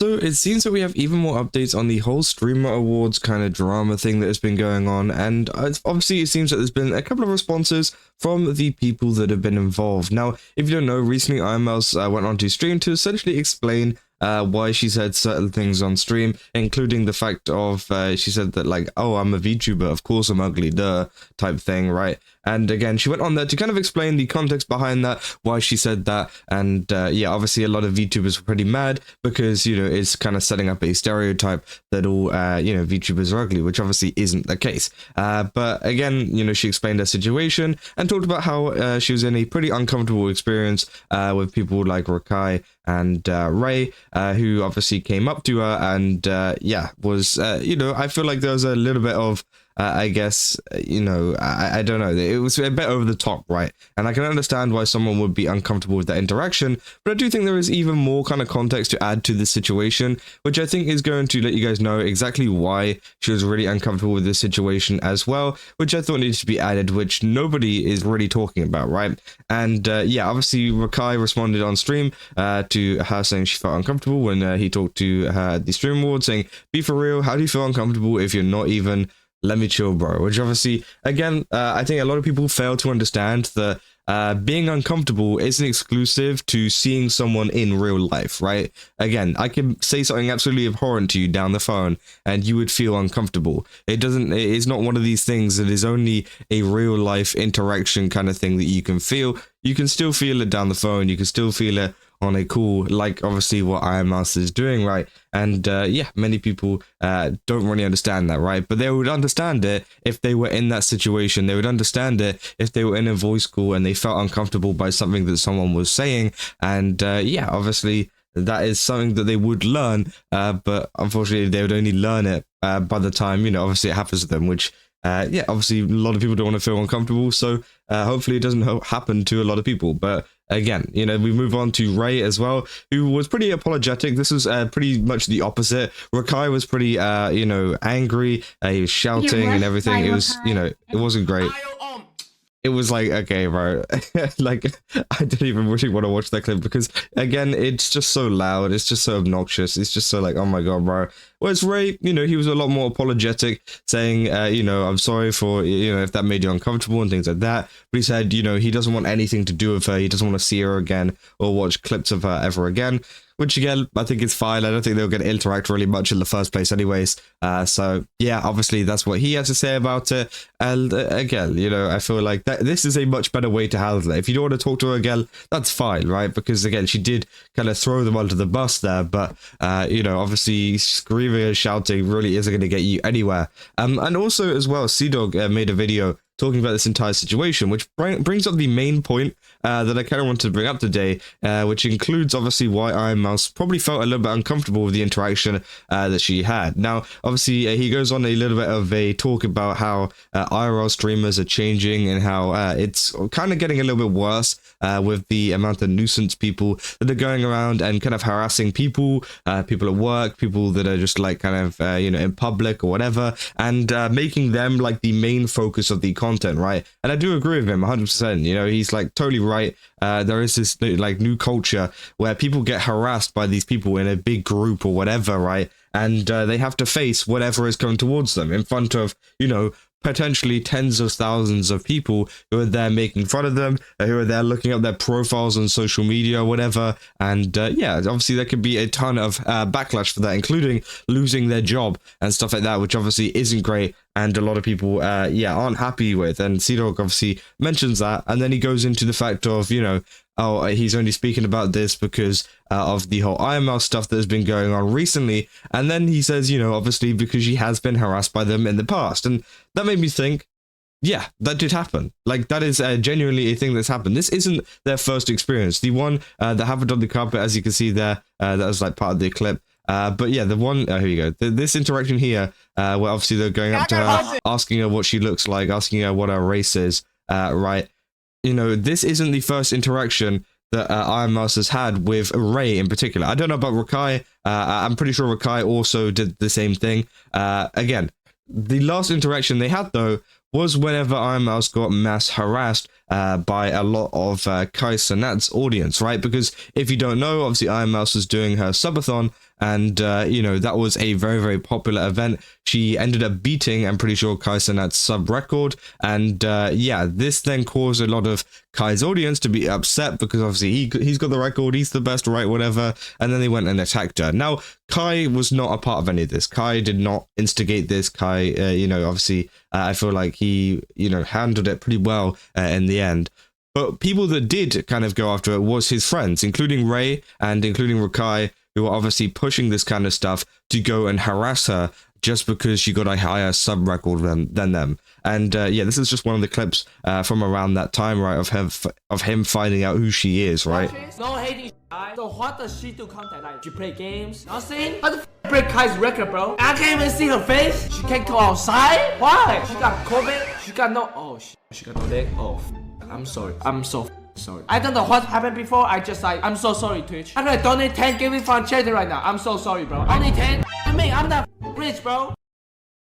So it seems that we have even more updates on the whole streamer awards kind of drama thing that has been going on, and obviously it seems that there's been a couple of responses from the people that have been involved. Now, if you don't know, recently Ironmouse went on to stream to essentially explain why she said certain things on stream, including the fact of she said that, like, oh, I'm a VTuber, of course I'm ugly, duh, type thing, right? And again, she went on there to kind of explain the context behind that, why she said that, and yeah, obviously a lot of VTubers were pretty mad because, you know, it's kind of setting up a stereotype that all, you know, VTubers are ugly, which obviously isn't the case. But again, you know, she explained her situation and talked about how she was in a pretty uncomfortable experience with people like Rakai and Ray, who obviously came up to her and, yeah, was, you know, I feel like there was a little bit of, I guess, you know, I don't know, it was a bit over the top, right? And I can understand why someone would be uncomfortable with that interaction, but I do think there is even more kind of context to add to this situation, which I think is going to let you guys know exactly why she was really uncomfortable with this situation as well, which I thought needs to be added, which nobody is really talking about, right? And yeah, obviously Rakai responded on stream to her saying she felt uncomfortable when he talked to her at the stream award, saying, be for real, how do you feel uncomfortable if you're not even let me chill, bro? Which obviously, again, I think a lot of people fail to understand that being uncomfortable isn't exclusive to seeing someone in real life, right? Again, I can say something absolutely abhorrent to you down the phone and you would feel uncomfortable. It's not one of these things that is only a real life interaction kind of thing that you can feel. You can still feel it down the phone. You can still feel it on a call, like obviously what Ironmouse is doing, right? And yeah, many people don't really understand that, right? But they would understand it if they were in that situation. They would understand it if they were in a voice call and they felt uncomfortable by something that someone was saying. And yeah, obviously that is something that they would learn, but unfortunately they would only learn it by the time, you know, obviously it happens to them, which yeah, obviously a lot of people don't want to feel uncomfortable, so hopefully it doesn't happen to a lot of people. But again, you know, we move on to Ray as well, who was pretty apologetic. This was pretty much the opposite. Rakai was pretty, you know, angry. He was shouting and everything. It was, you know, it wasn't great. It was like, okay, bro, like, I didn't even really want to watch that clip because, again, it's just so loud. It's just so obnoxious. It's just so like, oh my God, bro. Whereas Ray, you know, he was a lot more apologetic, saying, you know, I'm sorry for, you know, if that made you uncomfortable and things like that. But he said, you know, he doesn't want anything to do with her. He doesn't want to see her again or watch clips of her ever again. Which again, I think it's fine. I don't think they were going to interact really much in the first place anyways. So yeah, obviously that's what he had to say about it. And again, you know, I feel like this is a much better way to handle it. If you don't want to talk to her again, that's fine, right? Because again, she did kind of throw them under the bus there. But, you know, obviously screaming and shouting really isn't going to get you anywhere. And also as well, Sea-Dog made a video talking about this entire situation, which brings up the main point that I kind of wanted to bring up today, which includes obviously why Ironmouse probably felt a little bit uncomfortable with the interaction that she had. Now, obviously, he goes on a little bit of a talk about how IRL streamers are changing and how it's kind of getting a little bit worse with the amount of nuisance people that are going around and kind of harassing people, people at work, people that are just like kind of, you know, in public or whatever, and making them like the main focus of the content, right? And I do agree with him 100%. You know, he's like totally right. There is this like new culture where people get harassed by these people in a big group or whatever, right? And they have to face whatever is coming towards them in front of, you know, potentially tens of thousands of people who are there making fun of them, who are there looking up their profiles on social media or whatever. And yeah, obviously there could be a ton of backlash for that, including losing their job and stuff like that, which obviously isn't great. And a lot of people, yeah, aren't happy with. And Sea-Dog obviously mentions that. And then he goes into the fact of, you know, oh, he's only speaking about this because of the whole Ironmouse stuff that has been going on recently. And then he says, you know, obviously because she has been harassed by them in the past. And that made me think, yeah, that did happen. Like, that is genuinely a thing that's happened. This isn't their first experience. The one that happened on the carpet, as you can see there, that was like part of the clip. But yeah, the one, here you go. This interaction here, where obviously they're going up to her, asking her what she looks like, asking her what her race is, right? You know, this isn't the first interaction that Ironmouse has had with Ray in particular. I don't know about Rakai. I'm pretty sure Rakai also did the same thing. Again, the last interaction they had, though, was whenever Ironmouse got mass harassed by a lot of Kai Cenat's audience, right? Because if you don't know, obviously Ironmouse was doing her subathon and you know, that was a very, very popular event. She ended up beating, I'm pretty sure, Kai Cenat's sub record, and yeah, this then caused a lot of Kai's audience to be upset because obviously he's got the record, he's the best, right, whatever, and then they went and attacked her. Now, Kai was not a part of any of this. Kai did not instigate this. Kai, you know, obviously, I feel like he, you know, handled it pretty well in the end. But people that did kind of go after it was his friends, including Ray and including Rakai, who were obviously pushing this kind of stuff to go and harass her just because she got a higher sub record than them. And yeah, this is just one of the clips from around that time, right, of him finding out who she is, right? No hating. So what does she do content? Like, she play games? Nothing? How the f break Kai's record, bro? I can't even see her face. She can't go outside? Why? She got COVID? She got no... Oh, she got no leg? Oh, I'm sorry. I'm so sorry. I don't know what happened before. I just like, I'm so sorry, Twitch. I'm gonna donate 10 giving from charity right now. I'm so sorry, bro. Only 10? I mean, I'm not rich, bro.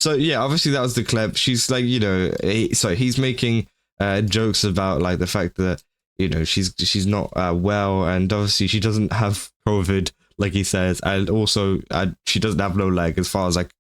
So yeah, obviously that was the clip. She's like, you know, he's making jokes about like the fact that, you know, she's not well, and obviously she doesn't have COVID, like he says, and also she doesn't have no leg, as far as like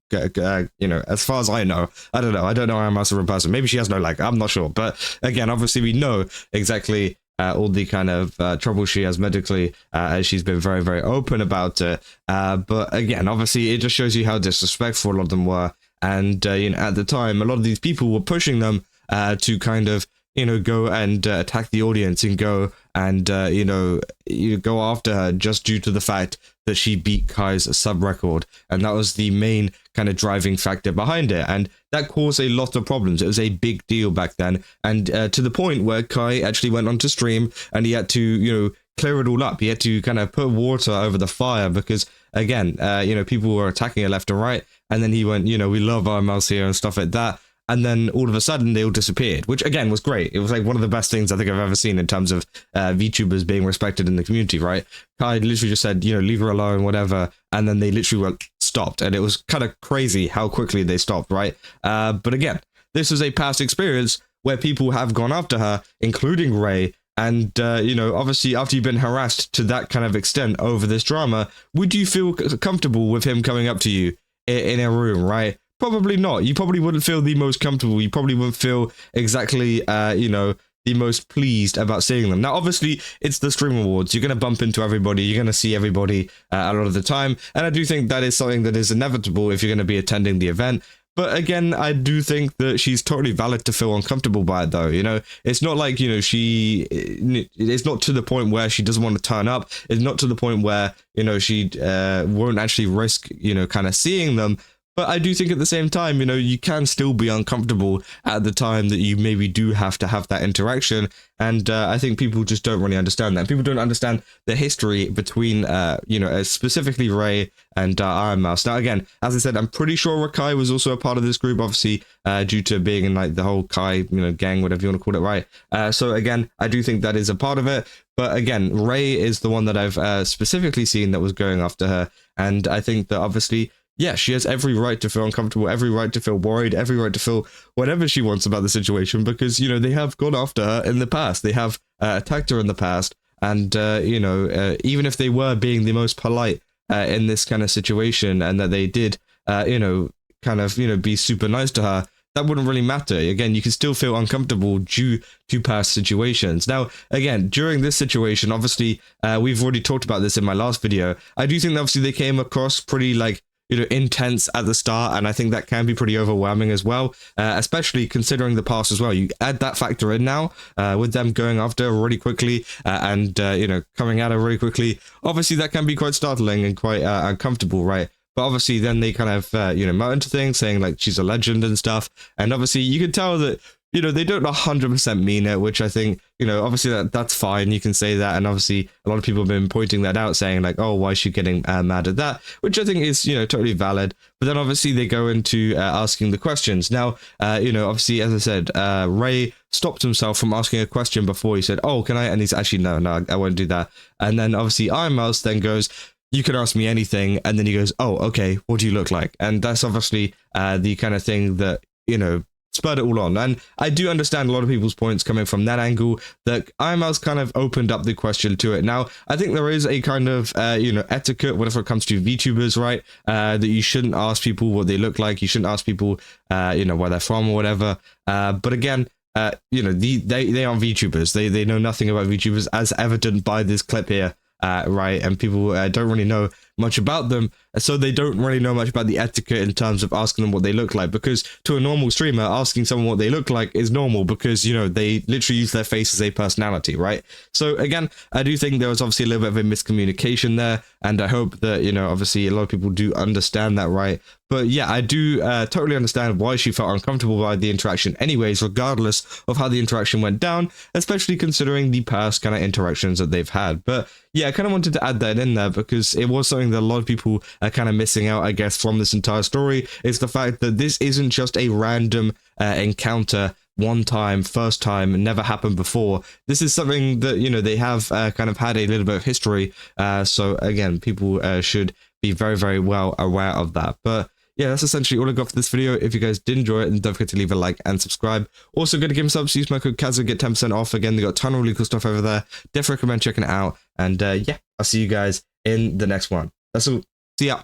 you know, as far as I know. I don't know Ironmouse as a person. Maybe she has no leg. I'm not sure. But again, obviously we know exactly all the kind of trouble she has medically, as she's been very, very open about it. But again, obviously it just shows you how disrespectful a lot of them were. And you know, at the time, a lot of these people were pushing them to kind of, you know, go and attack the audience and go and, you know, go after her just due to the fact that she beat Kai's sub record. And that was the main kind of driving factor behind it. And that caused a lot of problems. It was a big deal back then. And to the point where Kai actually went onto stream and he had to, you know, clear it all up. He had to kind of put water over the fire because, again, you know, people were attacking her left and right. And then he went, you know, we love Ironmouse here and stuff like that. And then all of a sudden they all disappeared, which again was great. It was like one of the best things I think I've ever seen in terms of VTubers being respected in the community, right? Kai literally just said, you know, leave her alone, whatever. And then they literally were stopped. And it was kind of crazy how quickly they stopped, right? But again, this was a past experience where people have gone after her, including Ray. And, you know, obviously after you've been harassed to that kind of extent over this drama, would you feel comfortable with him coming up to you in a room, right? Probably not. You probably wouldn't feel the most comfortable. You probably wouldn't feel exactly, you know, the most pleased about seeing them. Now, obviously, it's the Stream Awards. You're going to bump into everybody. You're going to see everybody a lot of the time. And I do think that is something that is inevitable if you're going to be attending the event. But again, I do think that she's totally valid to feel uncomfortable by it, though. You know, it's not like, you know, it's not to the point where she doesn't want to turn up. It's not to the point where, you know, she won't actually risk, you know, kind of seeing them. But I do think at the same time, you know, you can still be uncomfortable at the time that you maybe do have to have that interaction. And I think people just don't really understand that. People don't understand the history between, you know, specifically Ray and Ironmouse. Now, again, as I said, I'm pretty sure Rakai was also a part of this group, obviously, due to being in like the whole Kai, you know, gang, whatever you want to call it, right? So again, I do think that is a part of it. But again, Ray is the one that I've specifically seen that was going after her. And I think that obviously, yeah, she has every right to feel uncomfortable, every right to feel worried, every right to feel whatever she wants about the situation because, you know, they have gone after her in the past. They have attacked her in the past. And, you know, even if they were being the most polite in this kind of situation and that they did, you know, kind of, you know, be super nice to her, that wouldn't really matter. Again, you can still feel uncomfortable due to past situations. Now, again, during this situation, obviously, we've already talked about this in my last video. I do think that obviously they came across pretty, like, you know, intense at the start, and I think that can be pretty overwhelming as well, especially considering the past as well. You add that factor in now with them going after really quickly and, you know, coming at her really quickly. Obviously, that can be quite startling and quite uncomfortable, right? But obviously, then they kind of, you know, mount into things saying like she's a legend and stuff. And obviously, you can tell that, you know, they don't 100% mean it, which I think, you know, obviously that's fine. You can say that. And obviously, a lot of people have been pointing that out, saying like, oh, why is she getting mad at that? Which I think is, you know, totally valid. But then obviously they go into asking the questions. Now, you know, obviously, as I said, Ray stopped himself from asking a question before. He said, oh, can I? And he's actually, no, I won't do that. And then obviously Ironmouse then goes, you can ask me anything. And then he goes, oh, okay, what do you look like? And that's obviously the kind of thing that, you know, spurred it all on. And I do understand a lot of people's points coming from that angle, that Ironmouse kind of opened up the question to it. Now, I think there is a kind of, etiquette whenever it comes to VTubers, right? That you shouldn't ask people what they look like. You shouldn't ask people, where they're from or whatever. But again, they aren't VTubers. They know nothing about VTubers, as evident by this clip here. Right, and people don't really know much about them, so they don't really know much about the etiquette in terms of asking them what they look like, because to a normal streamer, asking someone what they look like is normal, because they literally use their face as a personality, right? So again, I do think there was obviously a little bit of a miscommunication there, and I hope that obviously a lot of people do understand that, right? But yeah, I do totally understand why she felt uncomfortable by the interaction anyways, regardless of how the interaction went down, especially considering the past kind of interactions that they've had. But yeah, I kind of wanted to add that in there because it was something that a lot of people are kind of missing out, I guess, from this entire story, is the fact that this isn't just a random encounter, one time, first time, never happened before. This is something that, they have kind of had a little bit of history. So again, people should be very, very well aware of that. But yeah, that's essentially all I got for this video. If you guys did enjoy it, then don't forget to leave a like and subscribe. Also, go to Game Subs, use my code Kazu, get 10% off. Again, they got a ton of really cool stuff over there. Definitely recommend checking it out. And yeah, I'll see you guys in the next one. That's all. See ya.